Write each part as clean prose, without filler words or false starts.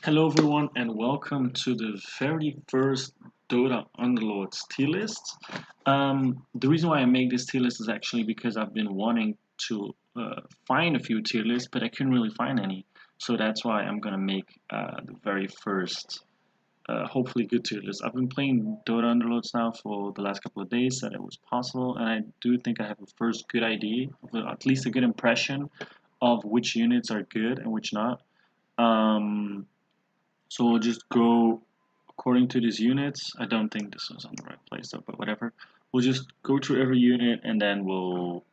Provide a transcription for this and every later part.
Hello everyone and welcome to the very first Dota Underlords tier list. The reason why I make this tier list is actually because I've been wanting to find a few tier lists, but I couldn't really find any. So that's why I'm gonna make the very first, hopefully good tier list. I've been playing Dota Underlords now for the last couple of days, that it was possible, and I do think I have a first good idea, at least a good impression of which units are good and which not. Um, so we'll just go according to these units. I don't think this was on the right place though, but whatever. We'll just go through every unit and then we'll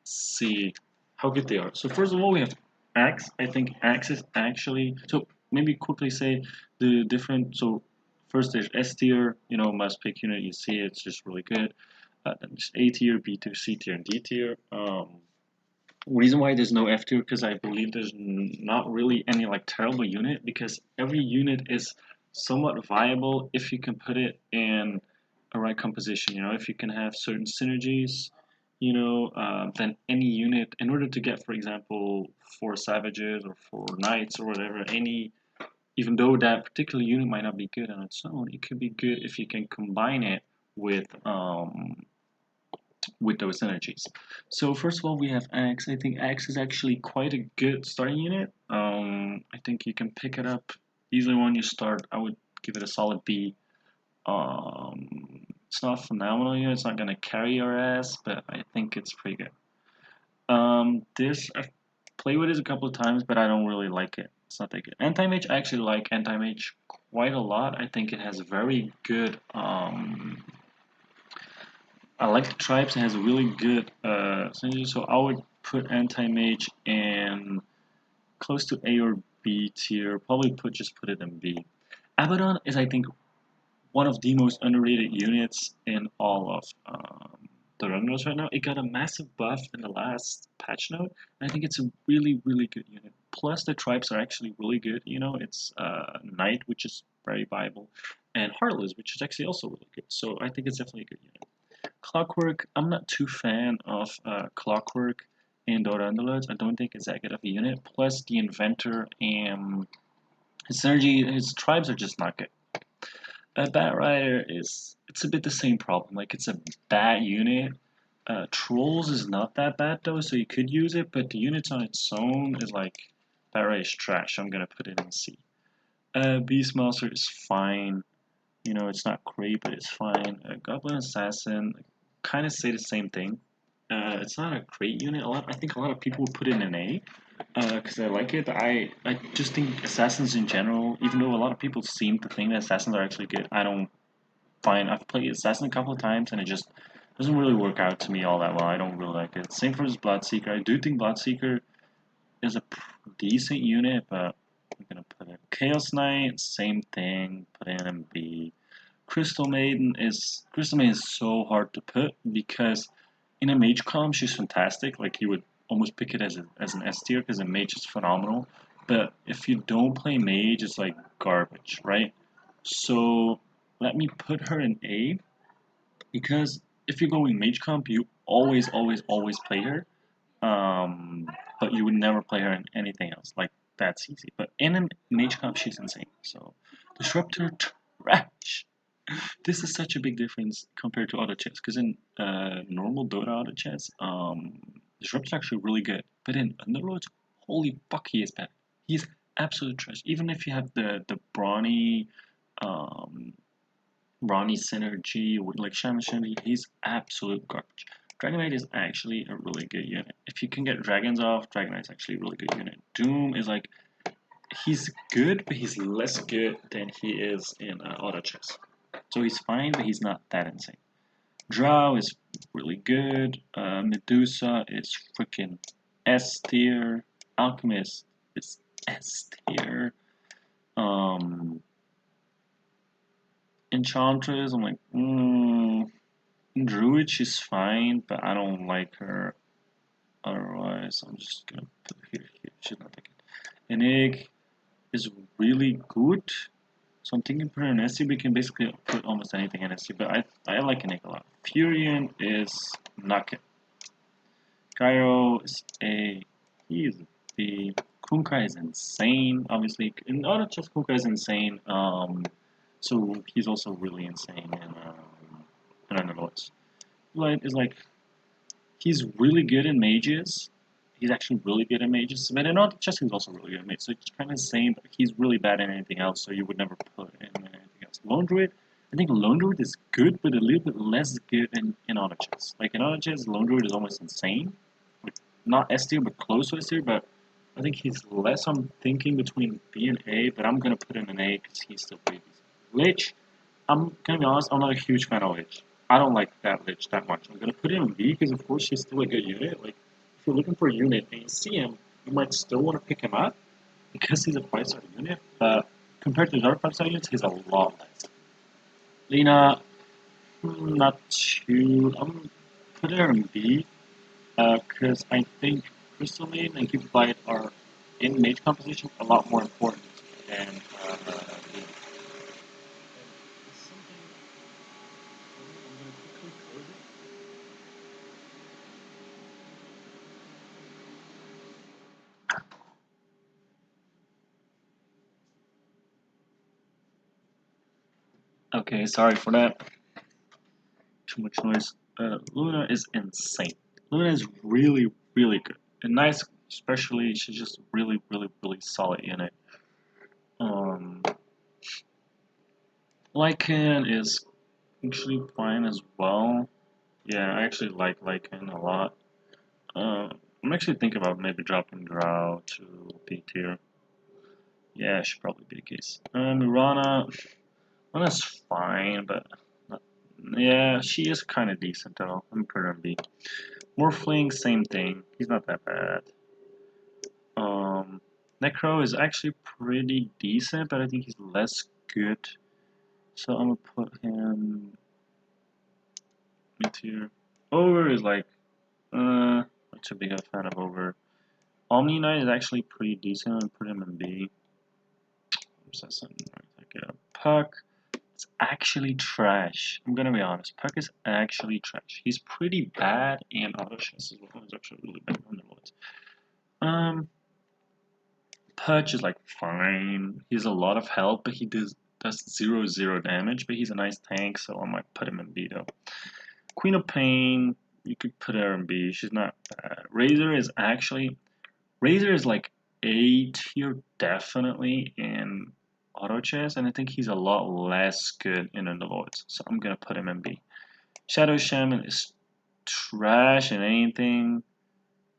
see how good they are. So first of all, we have Axe. I think Axe is actually, so maybe quickly say the different, so first there's S tier, must pick unit, you see it's just really good. Then there's A tier, B tier, C tier, and D tier. Reason why there's no F tier because I believe there's not really any like terrible unit because every unit is somewhat viable if you can put it in a right composition. If you can have certain synergies, then any unit, in order to get, for example, 4 savages or 4 knights or whatever, even though that particular unit might not be good on its own, it could be good if you can combine it with those energies. So first of all, we have Axe. I think Axe is actually quite a good starting unit. I think you can pick it up easily when you start. I would give it a solid B. It's not phenomenal unit. It's not gonna carry your ass, but I think it's pretty good. This I've played with it a couple of times, but I don't really like it. It's not that good. Anti-Mage, I actually like Anti-Mage quite a lot. I think it has very good I like the tribes. It has a really good synergy, so I would put anti-mage in close to A or B tier. Probably just put it in B. Abaddon is, I think, one of the most underrated units in all of the Runros right now. It got a massive buff in the last patch note, and I think it's a really, really good unit. Plus, the tribes are actually really good. It's Knight, which is very viable, and Heartless, which is actually also really good. So I think it's definitely a good unit. Clockwork, I'm not too fan of Clockwork in Dota Underlords. I don't think it's that good of a unit. Plus, the Inventor and his synergy, his tribes are just not good. Bat Rider it's a bit the same problem. Like, it's a bad unit. Trolls is not that bad though, so you could use it, but the units on its own is like, Bat Rider is trash. I'm gonna put it in C. Beastmaster is fine. It's not great, but it's fine. Goblin Assassin, kind of say the same thing. It's not a great unit. I think a lot of people would put it in an A because I like it. I just think assassins in general, even though a lot of people seem to think that assassins are actually good, I don't find. I've played assassin a couple of times and it just doesn't really work out to me all that well. I don't really like it. Same for his Bloodseeker. I do think Bloodseeker is a decent unit, but I'm gonna put it. Chaos Knight, same thing. Put it in B. Crystal Maiden is so hard to put because in a mage comp she's fantastic. Like, you would almost pick it as an S tier because a mage is phenomenal. But if you don't play mage, it's like garbage, right? So let me put her in A because if you're going mage comp, you always play her. But you would never play her in anything else. Like, that's easy. But in a mage comp, she's insane. So Disruptor, trash. This is such a big difference compared to auto chess, because in normal Dota auto chess, Disrupt's actually really good, but in Underlords, holy fuck, he is bad. He's absolute trash. Even if you have the um, brawny synergy with like Shaman synergy, he's absolute garbage. Dragonite is actually a really good unit. If you can get dragons off, Dragonite's actually a really good unit. Doom is like, he's good, but he's less good than he is in auto chess. So he's fine, but he's not that insane. Drow is really good. Medusa is freaking S tier. Alchemist is S tier. Enchantress, I'm like, Druid, she's fine, but I don't like her. Otherwise, I'm just gonna put her here. She's not that good. Enig is really good. So I'm thinking for an SC, we can basically put almost anything in SC, but I like Enig a lot. Furion is not good. Gyro is A, he is a B. Kunkka is insane, obviously. In auto chess, Kunkka is insane. So he's also really insane in Underlords. Light is like he's really good in mages. He's actually really good in mages. But in auto chess, he's also really good in mages. So it's kind of the same. But he's really bad in anything else. So you would never put in anything else. Lone Druid, I think Lone Druid is good, but a little bit less good in auto chess. Like in auto chess, Lone Druid is almost insane. Like, not S tier, but close to S tier. But I think he's less. I'm thinking between B and A, but I'm gonna put him in A because he's still pretty decent. Lich, I'm gonna be honest. I'm not a huge fan of Lich. I don't like that Lich that much. I'm gonna put him in B because of course he's still a good unit. Like if you're looking for a unit and you see him, you might still want to pick him up because he's a 5-star unit. But compared to the other 5-star units, he's a lot less. Lena, not too. I'm putting her in B because I think Crystal Maiden and Cupid Light are in mage composition a lot more important than Lena. Okay, sorry for that. Too much noise. Luna is insane. Luna is really, really good. And nice, especially, she's just really, really, really solid in it. Um, Lycan is actually fine as well. Yeah, I actually like Lycan a lot. I'm actually thinking about maybe dropping Drow to B tier. Yeah, should probably be the case. Mirana's fine, but yeah, she is kind of decent though. I'm putting her in B. Morphling, same thing. He's not that bad. Um, Necro is actually pretty decent, but I think he's less good. So I'm gonna put him mid tier. Over is like, not too big a fan of Over. Omni Knight is actually pretty decent. I'm gonna put him in B. Puck is actually trash. I'm gonna be honest. Puck is actually trash. He's pretty bad in auto chess as well. He's actually really bad on the boards. Purge is like fine. He's a lot of help, but he does 0 damage. But he's a nice tank, so I might put him in B though. Queen of Pain, you could put her in B. She's not bad. Razor is like A tier definitely in auto chess, and I think he's a lot less good in Underlords. So I'm gonna put him in B. Shadow Shaman is trash in anything.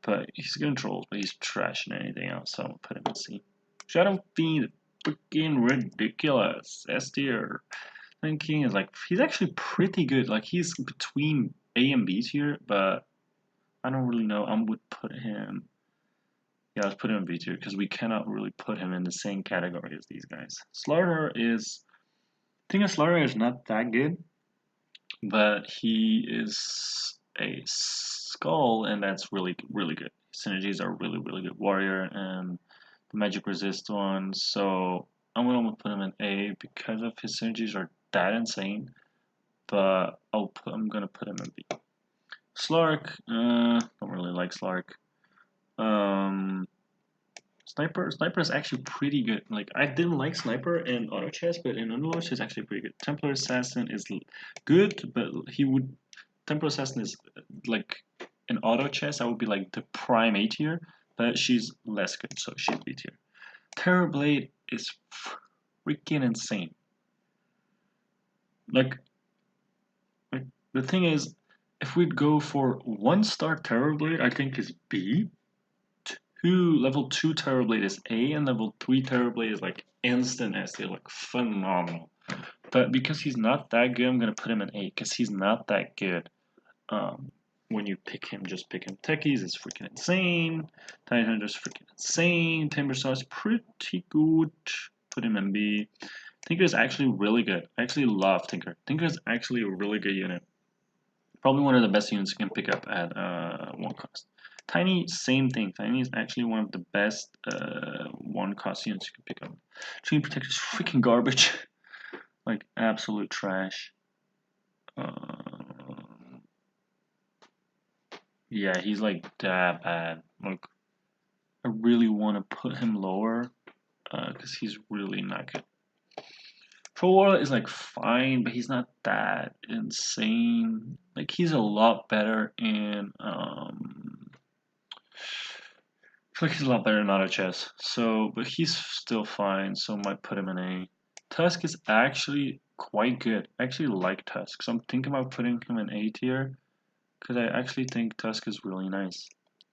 But he's good in trolls, but he's trash in anything else, so I'm gonna put him in C. Shadow Fiend, freaking ridiculous. S tier. King is like, he's actually pretty good. Like, he's between A and B tier, but I don't really know. I would put him. Yeah, let's put him in B tier because we cannot really put him in the same category as these guys. Slaughter is. I think Slaughter is not that good, but he is a skull, and that's really, really good. Synergies are really, really good. Warrior and the magic resist one. So I'm gonna put him in A because of his synergies are that insane. But I'm gonna put him in B. Slark, don't really like Slark. Sniper is actually pretty good. Like I didn't like Sniper in auto chess, but in Underlords he's actually pretty good. Templar Assassin is good, but Templar Assassin is like in auto chess. I would be like the prime A tier, but she's less good, so she's B tier. Terrorblade is freaking insane. Like the thing is, if we'd go for 1-star Terrorblade, I think is B. Level 2 Terrorblade is A, and level 3 Terrorblade is like instant S. They're like phenomenal. But because he's not that good, I'm gonna put him in A because he's not that good. When you pick him, just pick him. Techies is freaking insane. Titan Hunter's freaking insane. Timbersaw is pretty good. Put him in B. Tinker is actually really good. I actually love Tinker. Tinker is actually a really good unit. Probably one of the best units you can pick up at 1 cost. Tiny, same thing. Tiny is actually one of the best 1 cost units you can pick up. Chain Protector is freaking garbage. Like, absolute trash. Yeah, he's like that bad. Like, I really want to put him lower because he's really not good. Pro Warrior is like fine, but he's not that insane. Like he's a lot better in I feel like he's a lot better in auto chess. So, but he's still fine. So I might put him in A. Tusk is actually quite good. I actually like Tusk, so I'm thinking about putting him in A tier because I actually think Tusk is really nice.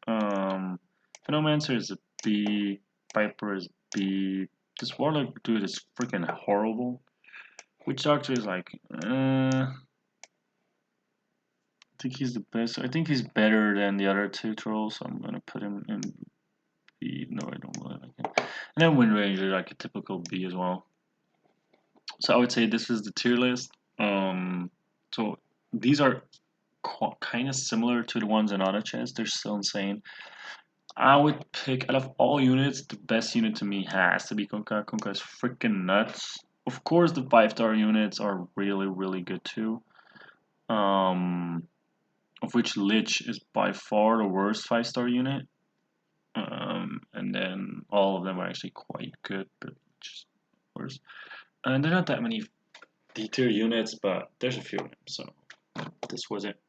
Phenomancer is a B. Piper is B. This Warlock dude is freaking horrible. Witch Doctor is like, I think he's the best. I think he's better than the other two trolls, so I'm gonna put him in B. No, I don't really like him. And then Wind Ranger, like a typical B as well. So I would say this is the tier list. So these are kind of similar to the ones in auto chess. They're still insane. I would pick out of all units, the best unit to me has to be Kunkka. Kunkka is freaking nuts. Of course, the 5-star units are really, really good too. Of which Lich is by far the worst 5-star unit. And then all of them are actually quite good, but just worse. And there are not that many D tier units, but there's a few of them, so this was it.